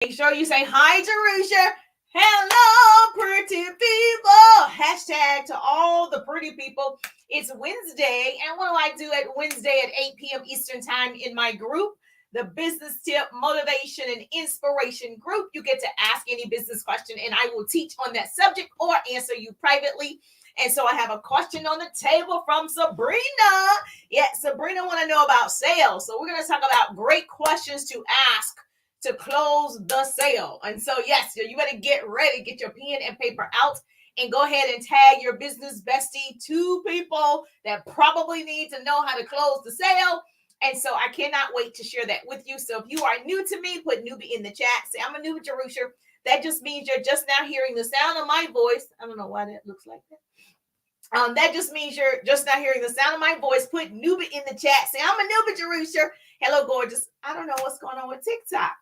Make sure you say hi, Jerusha. Hello, pretty people. Hashtag to all the pretty people. It's Wednesday, and what do I do at Wednesday at 8 p.m. Eastern Time in my group? The Business Tip Motivation and Inspiration group. You get to ask any business question, and I will teach on that subject or answer you privately. And so I have a question on the table from Sabrina. Yeah, Sabrina want to know about sales. So we're going to talk about great questions to ask to close the sale. And so, yes, you better get ready, get your pen and paper out, and go ahead and tag your business bestie, two people that probably need to know how to close the sale. And so I cannot wait to share that with you. So if you are new to me, put newbie in the chat. Say, I'm a newbie, Jerusha. That just means you're just now hearing the sound of my voice. I don't know why that looks like that. That just means you're just not hearing the sound of my voice. Put newbie in the chat. Say, I'm a newbie, Jerusha. Hello, gorgeous. I don't know what's going on with TikTok.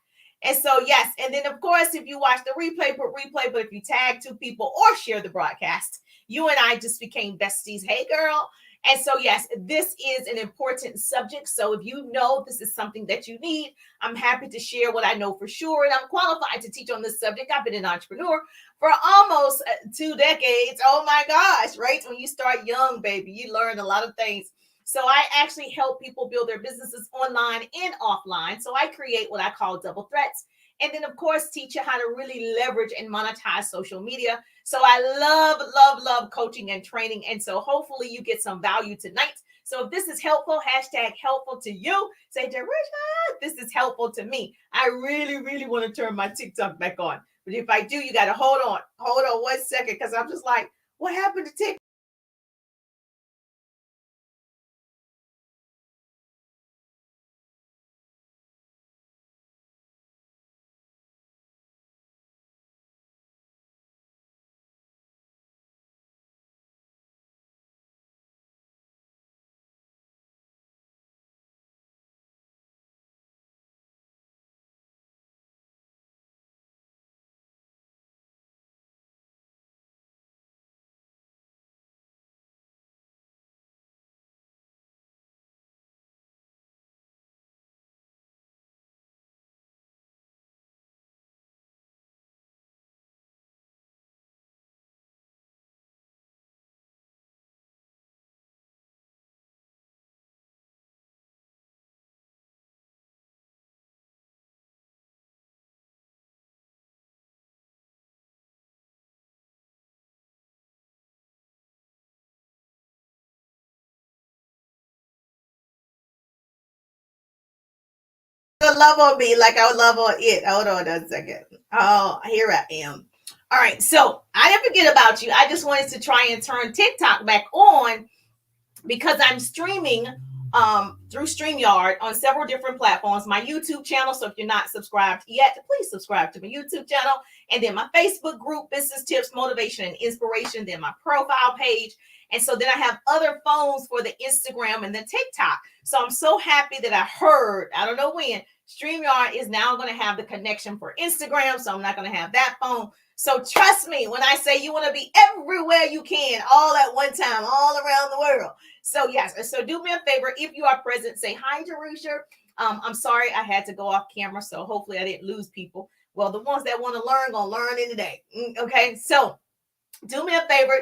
And so, yes. And then, of course, if you watch the replay, put replay. But if you tag two people or share the broadcast, you and I just became besties. Hey, girl. And so, yes, this is an important subject. So if you know this is something that you need, I'm happy to share what I know for sure. And I'm qualified to teach on this subject. I've been an entrepreneur for almost 2 decades. Oh, my gosh, right? When you start young, baby, you learn a lot of things. So I actually help people build their businesses online and offline. So I create what I call double threats. And then, of course, teach you how to really leverage and monetize social media. So I love coaching and training. And so hopefully you get some value tonight. So if this is helpful, hashtag helpful to you, say, Jerusha, this is helpful to me. I really want to turn my TikTok back on. But if I do, you got to hold on 1 second, because I'm just like, what happened to TikTok? Love on me like I would love on it. Hold on a second. Oh, here I am. All right. So I didn't forget about you. I just wanted to try and turn TikTok back on because I'm streaming through StreamYard on several different platforms. My YouTube channel. So if you're not subscribed yet, please subscribe to my YouTube channel. And then my Facebook group, Business Tips, Motivation, and Inspiration. Then my profile page. And so then I have other phones for the Instagram and the TikTok. So I'm so happy that I heard, I don't know when, StreamYard is now going to have the connection for Instagram. So I'm not going to have that phone. So trust me when I say you want to be everywhere you can, all at one time, all around the world. So yes, so do me a favor. If you are present, say hi, Jerusha. I'm sorry I had to go off camera. So hopefully I didn't lose people. Well, the ones that want to learn, going to learn in the day. Okay, so do me a favor.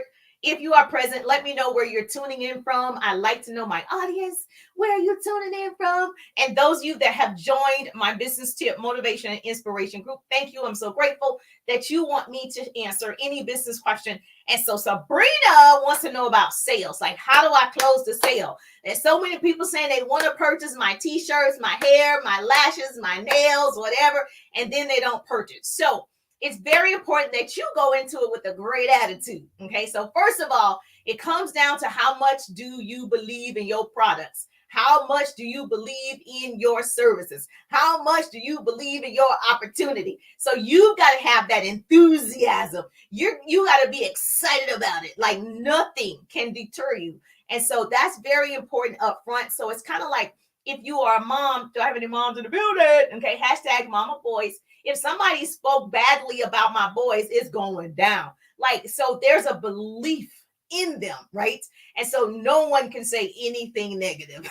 If you are present, let me know where you're tuning in from. I like to know my audience. Where are you tuning in from? And those of you that have joined my Business Tip Motivation and Inspiration group, thank you. I'm so grateful that you want me to answer any business question. And so Sabrina wants to know about sales. Like, how do I close the sale? There's so many people saying they want to purchase my t-shirts, my hair, my lashes, my nails, whatever, and then they don't purchase. So it's very important that you go into it with a great attitude. Okay. So first of all, it comes down to how much do you believe in your products? How much do you believe in your services? How much do you believe in your opportunity? So you've got to have that enthusiasm. You got to be excited about it. Like nothing can deter you. And so that's very important up front. So it's kind of like if you are a mom, do I have any moms in the building? Okay, hashtag mama boys. If somebody spoke badly about my boys, it's going down. Like, so there's a belief in them, right? And so no one can say anything negative.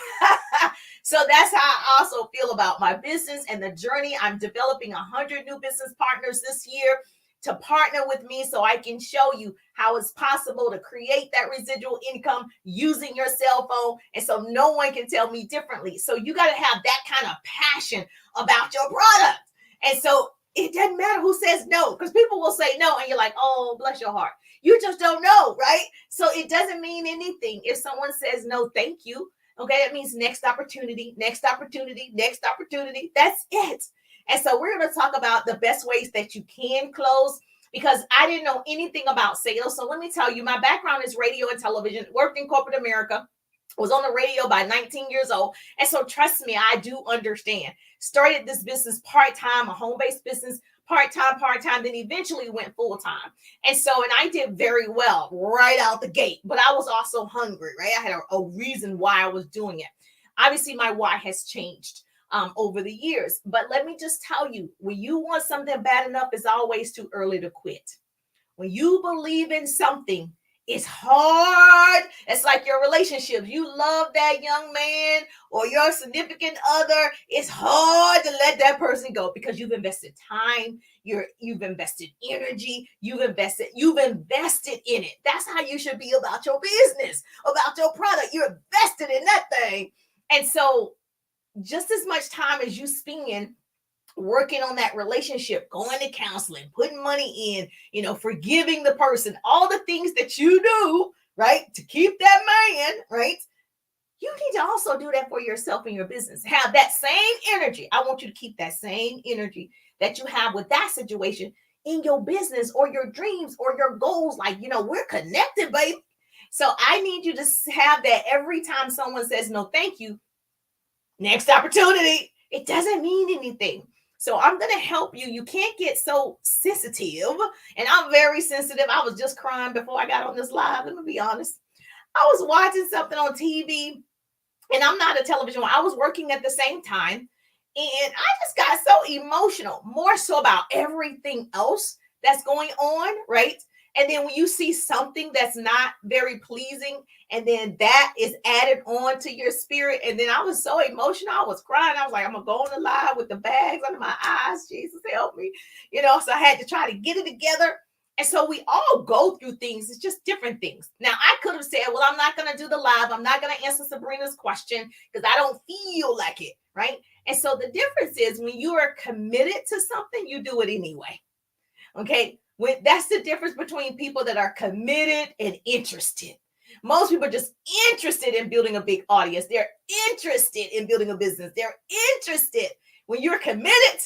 So that's how I also feel about my business and the journey. I'm developing 100 new business partners this year to partner with me so I can show you how it's possible to create that residual income using your cell phone. And so no one can tell me differently. So you got to have that kind of passion about your product. And so it doesn't matter who says no, because people will say no and you're like, oh, bless your heart. You just don't know, right? So it doesn't mean anything if someone says no, thank you. Okay, that means next opportunity, next opportunity, next opportunity. That's it. And so we're going to talk about the best ways that you can close, because I didn't know anything about sales. So let me tell you, my background is radio and television, worked in corporate America, was on the radio by 19 years old. And so trust me, I do understand. Started this business part-time, a home-based business, part-time, then eventually went full-time. And so, and I did very well right out the gate, but I was also hungry, right? I had a reason why I was doing it. Obviously, my why has changed over the years. But let me just tell you, when you want something bad enough, it's always too early to quit. When you believe in something, it's hard. It's like your relationships. You love that young man or your significant other. It's hard to let that person go because you've invested time, you've invested energy, you've invested in it. That's how you should be about your business, about your product. You're invested in that thing. And so just as much time as you spend working on that relationship, going to counseling, putting money in, forgiving the person, all the things that you do, right, to keep that man, right? You need to also do that for yourself and your business. Have that same energy. I want you to keep that same energy that you have with that situation in your business or your dreams or your goals. Like, we're connected, babe. So I need you to have that every time someone says no, thank you. Next opportunity. It doesn't mean anything. So I'm going to help you. You can't get so sensitive. And I'm very sensitive. I was just crying before I got on this live. Let me be honest. I was watching something on TV, and I'm not a television one. I was working at the same time. And I just got so emotional, more so about everything else that's going on, right? And then when you see something that's not very pleasing, and then that is added on to your spirit, and then I was so emotional, I was crying. I was like, I'm gonna go on the live with the bags under my eyes. Jesus help me, So I had to try to get it together. And so we all go through things. It's just different things. Now I could have said, well, I'm not gonna do the live. I'm not gonna answer Sabrina's question because I don't feel like it, right? And so the difference is when you are committed to something, you do it anyway. Okay. That's the difference between people that are committed and interested. Most people are just interested in building a big audience. They're interested in building a business. They're interested. When you're committed,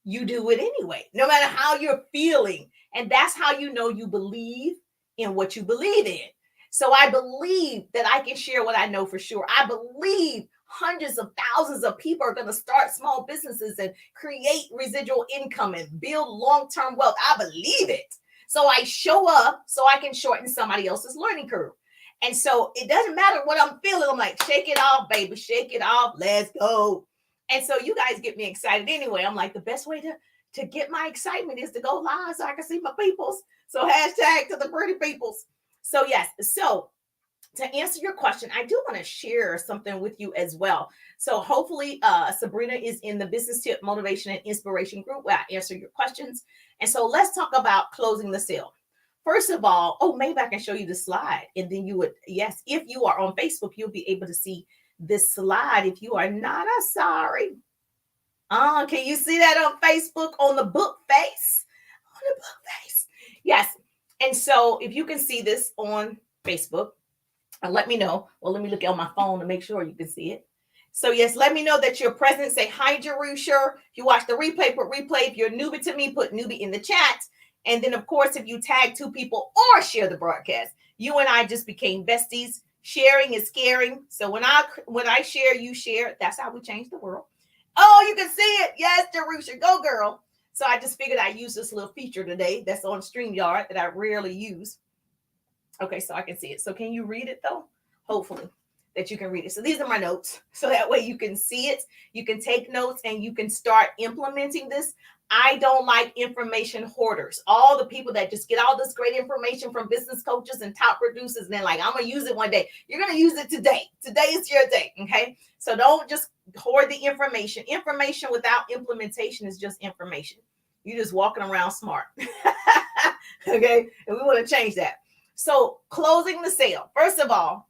you do it anyway, no matter how you're feeling. And that's how you know you believe in what you believe in. So I believe that I can share what I know for sure. I believe hundreds of thousands of people are going to start small businesses and create residual income and build long-term wealth. I believe it. So I show up so I can shorten somebody else's learning curve. And so it doesn't matter what I'm feeling. I'm like, shake it off, baby. Shake it off. Let's go. And so you guys get me excited anyway. I'm like, the best way to get my excitement is to go live so I can see my peoples. So hashtag to the pretty peoples. So yes. So to answer your question, I do want to share something with you as well. So hopefully Sabrina is in the business tip, motivation, and inspiration group where I answer your questions. And so let's talk about closing the sale. First of all, maybe I can show you the slide. And then you would, yes, if you are on Facebook, you'll be able to see this slide. If you are not, I'm sorry. Can you see that on Facebook on the book face? On the book face. Yes. And so if you can see this on Facebook, let me know. Well, let me look on my phone to make sure you can see it. So yes, let me know that you're present. Say hi, Jerusha. If you watch the replay, put replay. If you're newbie to me, put newbie in the chat. And then, of course, if you tag 2 people or share the broadcast, you and I just became besties. Sharing is caring. So when I share, you share. That's how we change the world. Oh, you can see it. Yes, Jerusha, go girl. So I just figured I'd use this little feature today that's on StreamYard that I rarely use. Okay, so I can see it. So can you read it though? Hopefully that you can read it. So these are my notes. So that way you can see it, you can take notes, and you can start implementing this. I don't like information hoarders. All the people that just get all this great information from business coaches and top producers, and they're like, I'm going to use it one day. You're going to use it today. Today is your day. Okay. So don't just hoard the information. Information without implementation is just information. You're just walking around smart. Okay. And we want to change that. So closing the sale. First of all,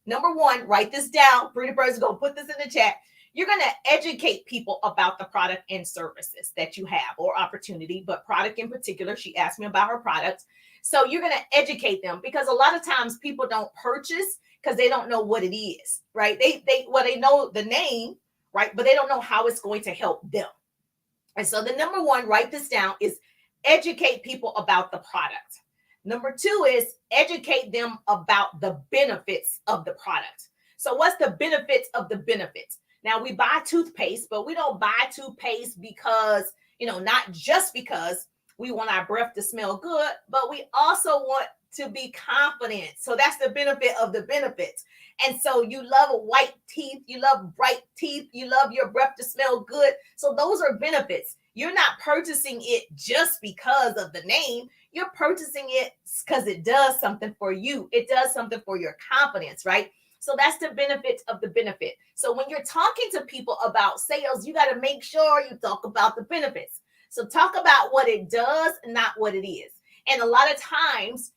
number one, write this down. Pretty Bird's going to put this in the chat. You're going to educate people about the product and services that you have, or opportunity, but product in particular. She asked me about her products. So you're going to educate them, because a lot of times people don't purchase because they don't know what it is, right? They know the name, right? But they don't know how it's going to help them. And so the number one, write this down, is educate people about the product. Number two is educate them about the benefits of the product. So what's the benefits of the benefits? Now, we buy toothpaste, but we don't buy toothpaste because, not just because we want our breath to smell good, but we also want to be confident. So that's the benefit of the benefits. And so you love white teeth, you love bright teeth, you love your breath to smell good. So those are benefits. You're not purchasing it just because of the name. You're purchasing it because it does something for you. It does something for your confidence, right? So that's the benefit of the benefit. So when you're talking to people about sales, you got to make sure you talk about the benefits. So talk about what it does, not what it is. And a lot of times,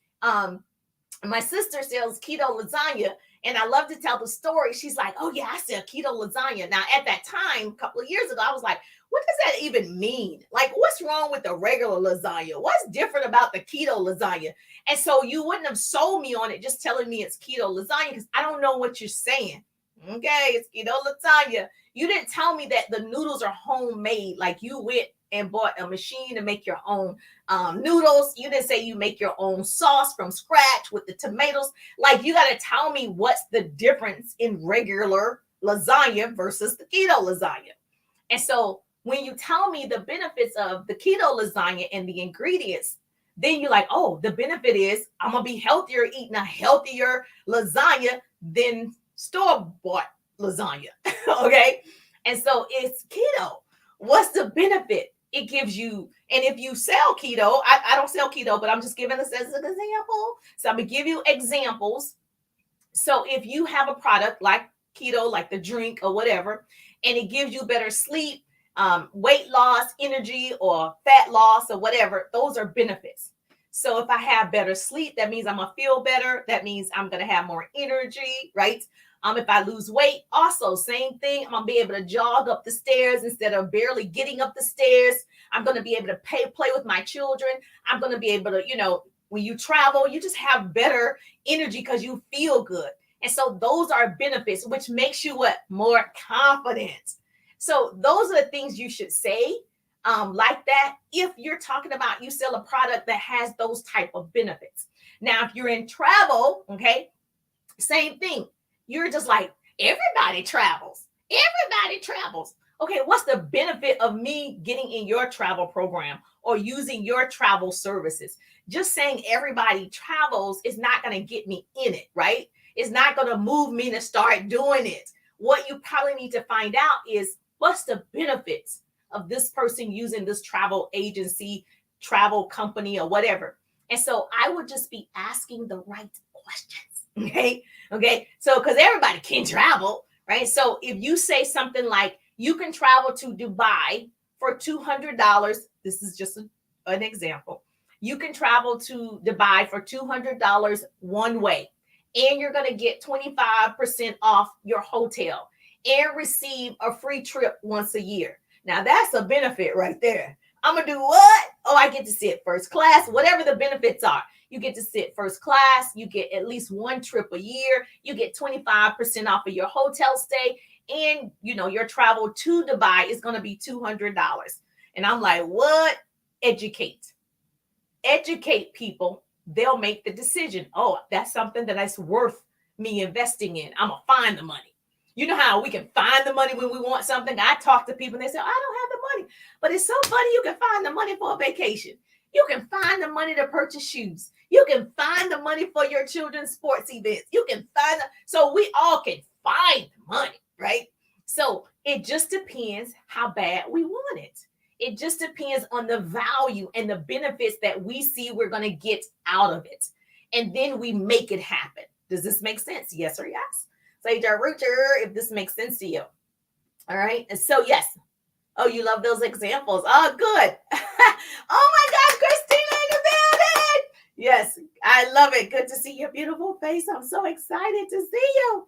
my sister sells keto lasagna, and I love to tell the story. She's like, oh yeah, I sell keto lasagna. Now at that time, a couple of years ago, I was like, what does that even mean? Like, what's wrong with the regular lasagna? What's different about the keto lasagna? And so you wouldn't have sold me on it just telling me it's keto lasagna, because I don't know what you're saying. Okay, it's keto lasagna. You didn't tell me that the noodles are homemade, like you went and bought a machine to make your own noodles. You didn't say you make your own sauce from scratch with the tomatoes. Like, you got to tell me what's the difference in regular lasagna versus the keto lasagna. And so when you tell me the benefits of the keto lasagna and the ingredients, then you're like, oh, the benefit is I'm going to be healthier eating a healthier lasagna than store-bought lasagna. Okay. And so it's keto. What's the benefit? It gives you, and if you sell keto, I don't sell keto, but I'm just giving this as an example. So I'm going to give you examples. So if you have a product like keto, like the drink or whatever, and it gives you better sleep, weight loss, energy, or fat loss, or whatever, those are benefits. So if I have better sleep, that means I'm going to feel better. That means I'm going to have more energy, right? If I lose weight, also same thing. I'm going to be able to jog up the stairs instead of barely getting up the stairs. I'm going to be able to play with my children. I'm going to be able to, when you travel, you just have better energy because you feel good. And so those are benefits, which makes you what? More confident. So those are the things you should say like that if you're talking about you sell a product that has those type of benefits. Now, if you're in travel, okay, same thing. You're just like, everybody travels. Everybody travels. Okay, what's the benefit of me getting in your travel program or using your travel services? Just saying everybody travels is not going to get me in it, right? It's not going to move me to start doing it. What you probably need to find out is what's the benefits of this person using this travel agency, travel company, or whatever. And so I would just be asking the right questions. Okay. So, because everybody can travel, right? So if you say something like, you can travel to Dubai for $200, this is just an example. You can travel to Dubai for $200 one way, and you're going to get 25% off your hotel and receive a free trip once a year. Now that's a benefit right there. I'm going to do what? Oh, I get to sit first class, whatever the benefits are. You get to sit first class. You get at least one trip a year. You get 25% off of your hotel stay. And, your travel to Dubai is going to be $200. And I'm like, what? Educate people. They'll make the decision. Oh, that's something that's worth me investing in. I'm going to find the money. You know how we can find the money when we want something? I talk to people and they say, I don't have the money. But it's so funny, you can find the money for a vacation. You can find the money to purchase shoes. You can find the money for your children's sports events. You can find so we all can find money, right? So it just depends how bad we want it. It just depends on the value and the benefits that we see we're going to get out of it. And then we make it happen. Does this make sense? Yes or yes? Say, if this makes sense to you. All right. And so, yes. Oh, you love those examples. Oh, good. Oh my gosh, Christina in the building. Yes, I love it. Good to see your beautiful face. I'm so excited to see you.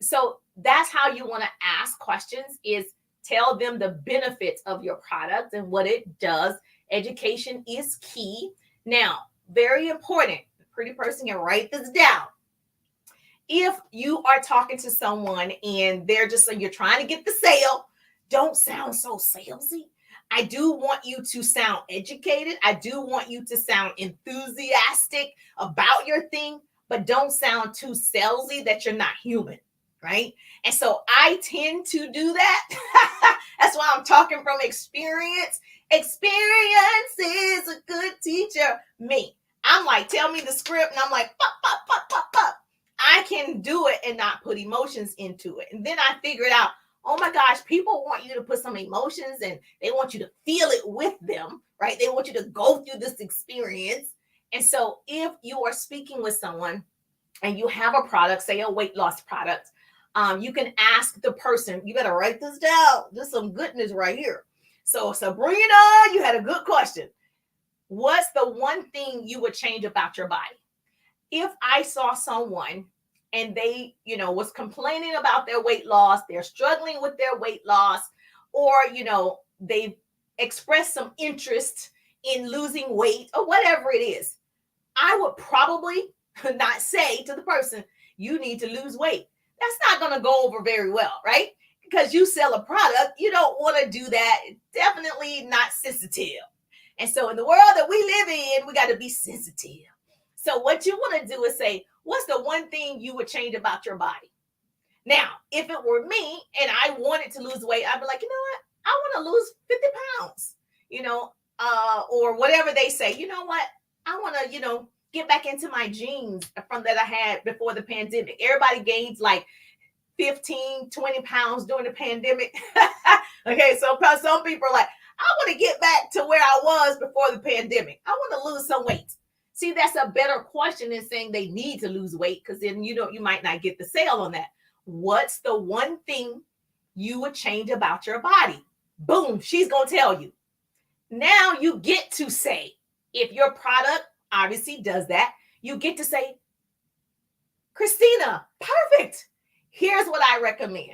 So that's how you want to ask questions, is tell them the benefits of your product and what it does. Education is key. Now, very important. Pretty person can write this down. If you are talking to someone and they're just like, you're trying to get the sale, don't sound so salesy. I do want you to sound educated. I do want you to sound enthusiastic about your thing, but don't sound too salesy that you're not human, right? And so I tend to do that. That's why I'm talking from experience. Experience is a good teacher. Me, I'm like, tell me the script, and I'm like, pop, pop, pop, pop, pop. I can do it and not put emotions into it. And then I figured out, oh my gosh, people want you to put some emotions and they want you to feel it with them, right? They want you to go through this experience. And so if you are speaking with someone and you have a product, say a weight loss product, you can ask the person, you better write this down. There's some goodness right here. So Sabrina, you had a good question. What's the one thing you would change about your body? If I saw someone and they, was complaining about their weight loss, they're struggling with their weight loss, or, they've expressed some interest in losing weight or whatever it is, I would probably not say to the person, you need to lose weight. That's not going to go over very well, right? Because you sell a product, you don't want to do that. Definitely not sensitive. And so in the world that we live in, we got to be sensitive. So what you want to do is say, what's the one thing you would change about your body? Now, if it were me and I wanted to lose weight, I'd be like, you know what? I want to lose 50 pounds, or whatever they say. You know what? I want to, get back into my jeans from that I had before the pandemic. Everybody gains like 15, 20 pounds during the pandemic. Okay, so some people are like, I want to get back to where I was before the pandemic. I want to lose some weight. See, that's a better question than saying they need to lose weight, because then, you might not get the sale on that. What's the one thing you would change about your body? Boom, she's going to tell you. Now you get to say, if your product obviously does that, you get to say, Christina, perfect. Here's what I recommend.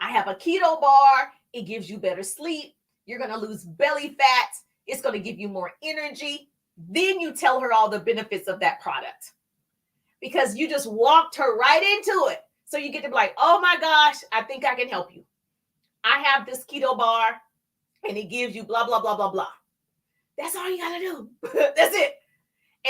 I have a keto bar. It gives you better sleep. You're going to lose belly fat. It's going to give you more energy. Then you tell her all the benefits of that product, because you just walked her right into it. So you get to be like, oh my gosh, I think I can help you. I have this keto bar and it gives you blah, blah, blah, blah, blah. That's all you got to do. That's it.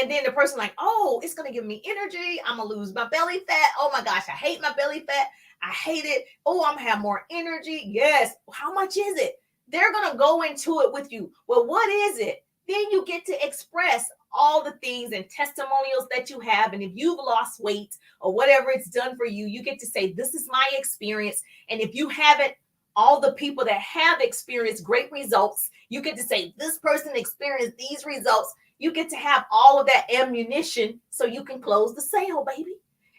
And then the person like, oh, it's going to give me energy. I'm going to lose my belly fat. Oh my gosh, I hate my belly fat. I hate it. Oh, I'm going to have more energy. Yes. How much is it? They're going to go into it with you. Well, what is it? Then you get to express all the things and testimonials that you have. And if you've lost weight or whatever it's done for you, you get to say, this is my experience. And if you haven't, all the people that have experienced great results, you get to say, this person experienced these results. You get to have all of that ammunition so you can close the sale, baby.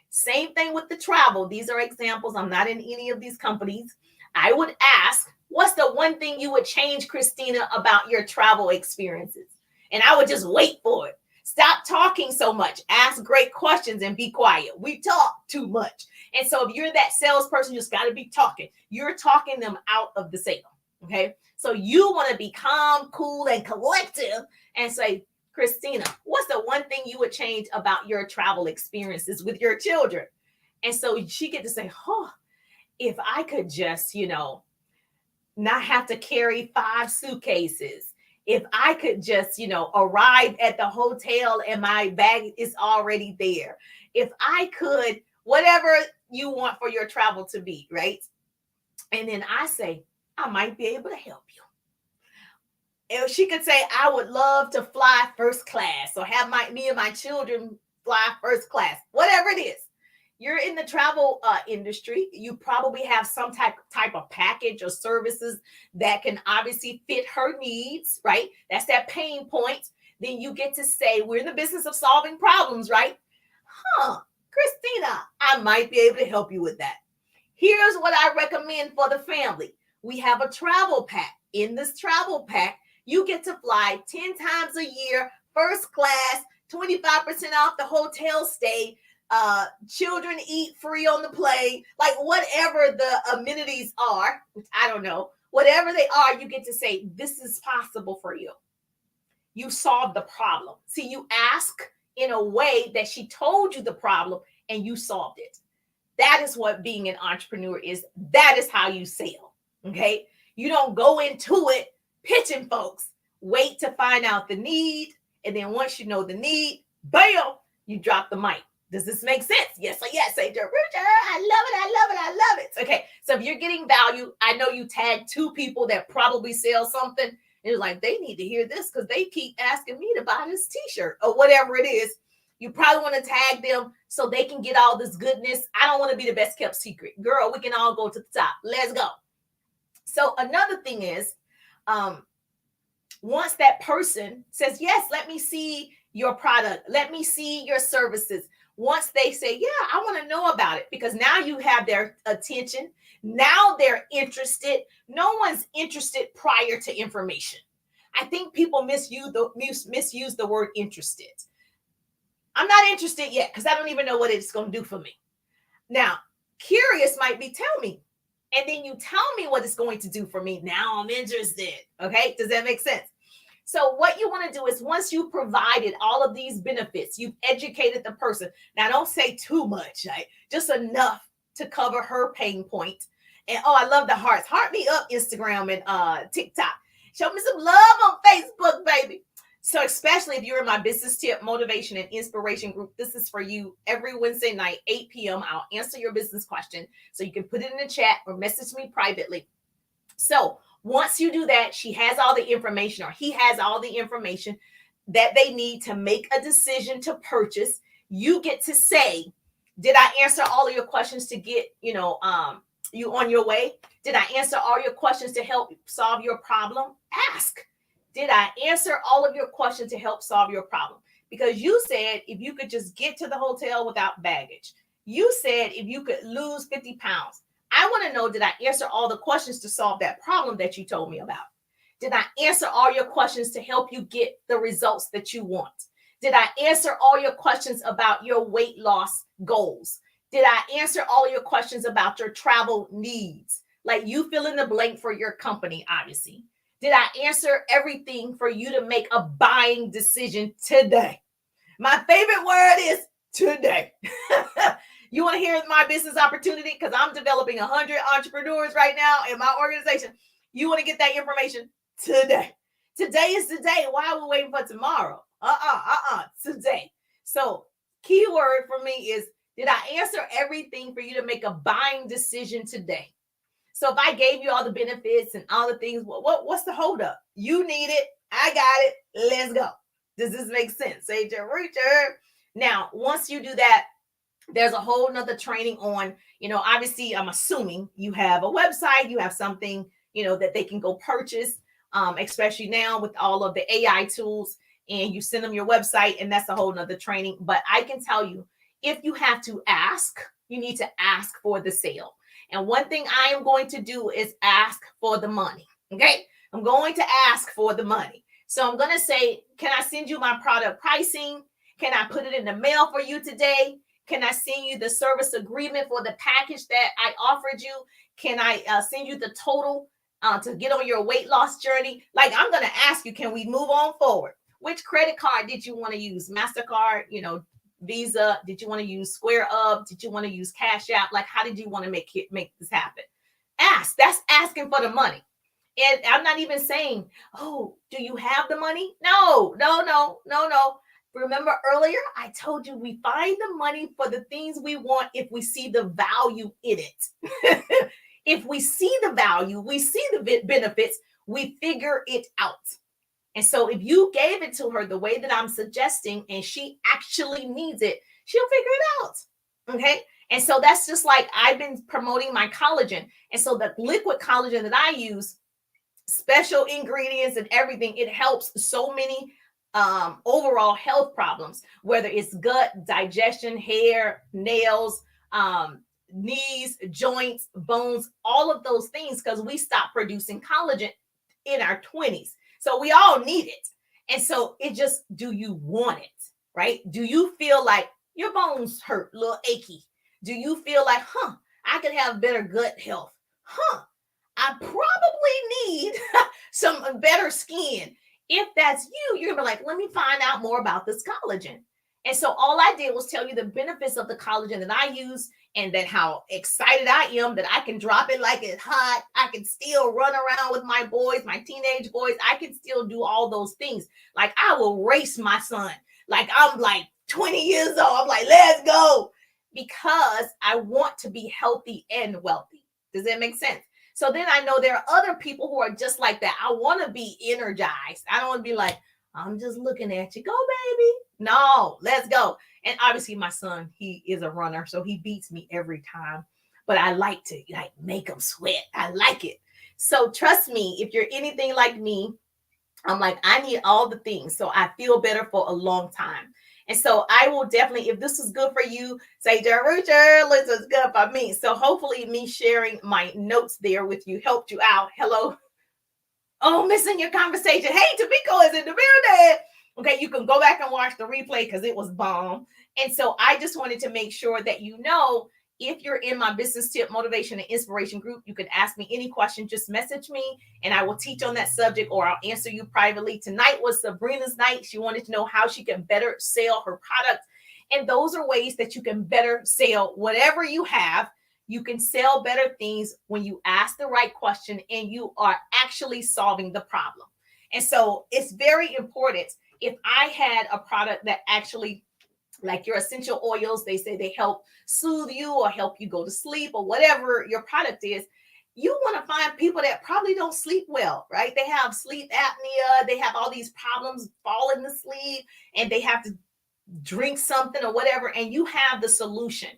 Same thing with the travel. These are examples. I'm not in any of these companies. I would ask, what's the one thing you would change, Christina, about your travel experiences? And I would just wait for it. Stop talking so much. Ask great questions and be quiet. We talk too much. And so if you're that salesperson, you just got to be talking. You're talking them out of the sale. Okay. So you want to be calm, cool, and collective and say, Christina, what's the one thing you would change about your travel experiences with your children? And so she get to say, oh, if I could just, not have to carry 5 suitcases. If I could just, arrive at the hotel and my bag is already there. If I could, whatever you want for your travel to be, right? And then I say, I might be able to help you. If she could say, I would love to fly first class or have me and my children fly first class, whatever it is. you're in the travel industry, you probably have some type of package or services that can obviously fit her needs, right? That's that pain point. Then you get to say, we're in the business of solving problems, right? Christina, I might be able to help you with that. Here's what I recommend for the family. We have a travel pack. In this travel pack, you get to fly 10 times a year, first class, 25% off the hotel stay. Children eat free on the plane, like whatever the amenities are, which I don't know, whatever they are, you get to say, this is possible for you. You solved the problem. See, you ask in a way that she told you the problem and you solved it. That is what being an entrepreneur is. That is how you sell. Okay. You don't go into it pitching folks. Wait to find out the need. And then once you know the need, bam, you drop the mic. Does this make sense? Yes or yes, say Richard. I love it. I love it. I love it. Okay. So if you're getting value, I know you tagged 2 people that probably sell something. And it's like, they need to hear this because they keep asking me to buy this t-shirt or whatever it is. You probably want to tag them so they can get all this goodness. I don't want to be the best kept secret. Girl, we can all go to the top. Let's go. So another thing is, once that person says, yes, let me see your product. Let me see your services. Once they say, yeah, I want to know about it, because now you have their attention. Now they're interested. No one's interested prior to information. I think people misuse the word interested. I'm not interested yet because I don't even know what it's going to do for me. Now, curious might be, tell me. And then you tell me what it's going to do for me. Now I'm interested. Okay. Does that make sense? So what you want to do is, once you provided all of these benefits, you've educated the person. Now, don't say too much, right? Just enough to cover her pain point. And oh, I love the hearts. Heart me up, Instagram and TikTok. Show me some love on Facebook, baby. So especially if you're in my business tip, motivation, and inspiration group, this is for you. Every Wednesday night, 8 p.m., I'll answer your business question. So you can put it in the chat or message me privately. So once you do that, she has all the information, or he has all the information that they need to make a decision to purchase. You get to say, did I answer all of your questions to get, you on your way? Did I answer all your questions to help solve your problem? Ask. Did I answer all of your questions to help solve your problem? Because you said if you could just get to the hotel without baggage. You said if you could lose 50 pounds. I want to know, did I answer all the questions to solve that problem that you told me about? Did I answer all your questions to help you get the results that you want? Did I answer all your questions about your weight loss goals? Did I answer all your questions about your travel needs? Like, you fill in the blank for your company, obviously. Did I answer everything for you to make a buying decision today? My favorite word is today. You want to hear my business opportunity? Because I'm developing 100 entrepreneurs right now in my organization. You want to get that information today. Today is the day. Why are we waiting for tomorrow? Today. So keyword for me is, did I answer everything for you to make a buying decision today? So if I gave you all the benefits and all the things, what's the holdup? You need it. I got it. Let's go. Does this make sense? Say to Richard. Now, once you do that, there's a whole nother training on, obviously, I'm assuming you have a website, you have something, that they can go purchase, especially now with all of the AI tools, and you send them your website, and that's a whole nother training. But I can tell you, if you have to ask, you need to ask for the sale. And one thing I am going to do is ask for the money. Okay. I'm going to ask for the money. So I'm going to say, can I send you my product pricing? Can I put it in the mail for you today? Can I send you the service agreement for the package that I offered you? Can I send you the total to get on your weight loss journey? Like, I'm going to ask you, can we move on forward? Which credit card did you want to use? MasterCard, Visa? Did you want to use Square Up? Did you want to use Cash App? Like, how did you want to make this happen? Ask. That's asking for the money. And I'm not even saying, oh, do you have the money? No. Remember earlier, I told you we find the money for the things we want if we see the value in it. If we see the value, we see the benefits, we figure it out. And so if you gave it to her the way that I'm suggesting, and she actually needs it, she'll figure it out. Okay. And so that's just like I've been promoting my collagen. And so the liquid collagen that I use, special ingredients and everything, it helps so many overall health problems, whether it's gut, digestion, hair, nails, knees, joints, bones, all of those things, because we stop producing collagen in our 20s. So we all need it. And so it just, do you want it? Right? Do you feel like your bones hurt, a little achy? Do you feel like, I could have better gut health? I probably need some better skin. If that's you, you're gonna be like, let me find out more about this collagen. And so all I did was tell you the benefits of the collagen that I use, and then how excited I am that I can drop it like it's hot. I can still run around with my boys, my teenage boys. I can still do all those things. Like I will race my son. Like I'm like 20 years old. I'm like, let's go. Because I want to be healthy and wealthy. Does that make sense? So then I know there are other people who are just like that. I want to be energized. I don't want to be like, I'm just looking at you. Go, baby. No, let's go. And obviously my son, he is a runner, so he beats me every time. But I like to like make him sweat. I like it. So trust me, if you're anything like me, I'm like, I need all the things so I feel better for a long time. And so I will definitely, if this is good for you, say, Richard, this is good for me. So hopefully me sharing my notes there with you helped you out. Hello. Oh, missing your conversation. Hey, Tamiko is in the building. Okay, you can go back and watch the replay because it was bomb. And so I just wanted to make sure that you know, if you're in my business tip, motivation, and inspiration group, you can ask me any question. Just message me and I will teach on that subject, or I'll answer you privately. Tonight was Sabrina's night. She wanted to know how she can better sell her product. And those are ways that you can better sell whatever you have. You can sell better things when you ask the right question and you are actually solving the problem. And so it's very important. If I had a product that actually, like your essential oils, they say they help soothe you or help you go to sleep or whatever your product is, you want to find people that probably don't sleep well, right? They have sleep apnea, they have all these problems falling asleep, and they have to drink something or whatever, and you have the solution.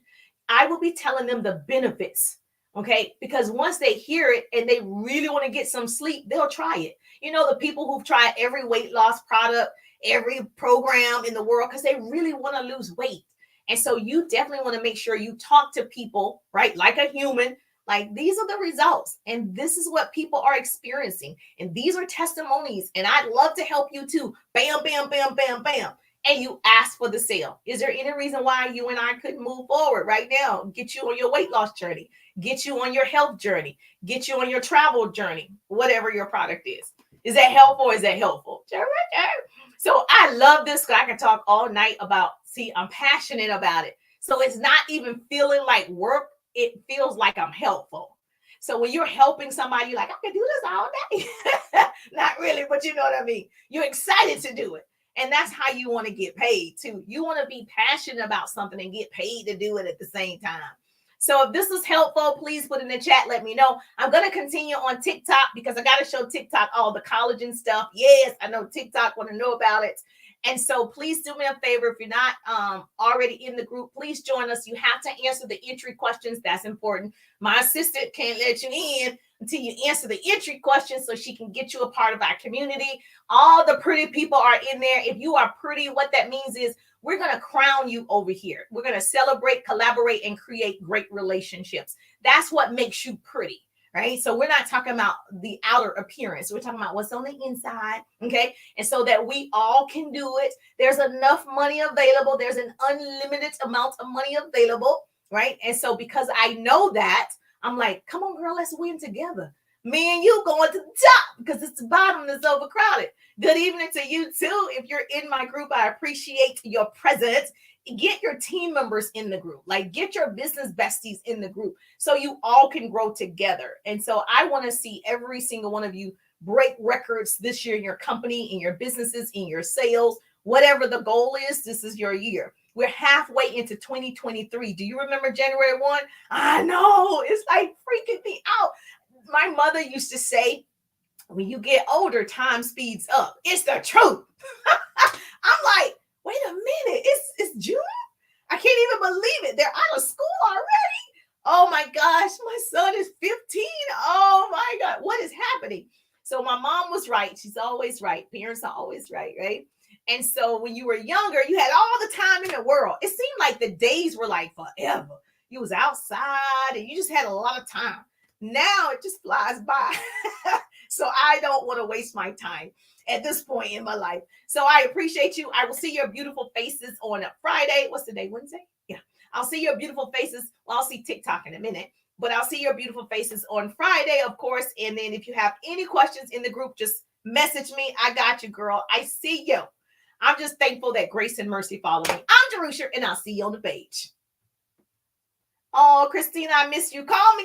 I will be telling them the benefits, okay? Because once they hear it and they really want to get some sleep, they'll try it. You know, the people who've tried every weight loss product, every program in the world, because they really want to lose weight. And so you definitely want to make sure you talk to people, right? Like a human, like these are the results. And this is what people are experiencing. And these are testimonies. And I'd love to help you too. Bam, bam, bam, bam, bam. And you ask for the sale. Is there any reason why you and I couldn't move forward right now? Get you on your weight loss journey, get you on your health journey, get you on your travel journey, whatever your product is. Is that helpful? Is that helpful? So I love this because I can talk all night about, see, I'm passionate about it. So it's not even feeling like work. It feels like I'm helpful. So when you're helping somebody, you're like, I can do this all day. Not really, but you know what I mean? You're excited to do it. And that's how you want to get paid too. You want to be passionate about something and get paid to do it at the same time. So if this is helpful, please put in the chat. Let me know. I'm going to continue on TikTok because I got to show TikTok all the collagen stuff. Yes, I know TikTok want to know about it. And so please do me a favor. If you're not already in the group, please join us. You have to answer the entry questions. That's important. My assistant can't let you in until you answer the entry questions so she can get you a part of our community. All the pretty people are in there. If you are pretty, what that means is we're going to crown you over here. We're going to celebrate, collaborate, and create great relationships. That's what makes you pretty. Right? So we're not talking about the outer appearance. We're talking about what's on the inside. Okay. And so that we all can do it. There's enough money available. There's an unlimited amount of money available. Right. And so because I know that, I'm like, come on, girl, let's win together. Me and you going to the top because it's the bottom that's overcrowded. Good evening to you too. If you're in my group, I appreciate your presence. Get your team members in the group, like get your business besties in the group so you all can grow together. And so I want to see every single one of you break records this year in your company, in your businesses, in your sales, whatever the goal is. This is your year. We're halfway into 2023. Do you remember January 1? I know, it's like freaking me out. My mother used to say, when you get older, time speeds up. It's the truth. I'm like, wait a minute, it's June? I can't even believe it. They're out of school already. Oh my gosh, my son is 15. Oh my God, what is happening? So my mom was right. She's always right. Parents are always right, right? And so when you were younger, you had all the time in the world. It seemed like the days were like forever. You was outside and you just had a lot of time. Now it just flies by. So I don't want to waste my time at this point in my life. So I appreciate you. I will see your beautiful faces on a Friday. What's the day? Wednesday? Yeah. I'll see your beautiful faces. Well, I'll see TikTok in a minute, but I'll see your beautiful faces on Friday, of course. And then if you have any questions in the group, just message me. I got you, girl. I see you. I'm just thankful that grace and mercy follow me. I'm Jerusha, and I'll see you on the page. Oh, Christina, I miss you. Call me.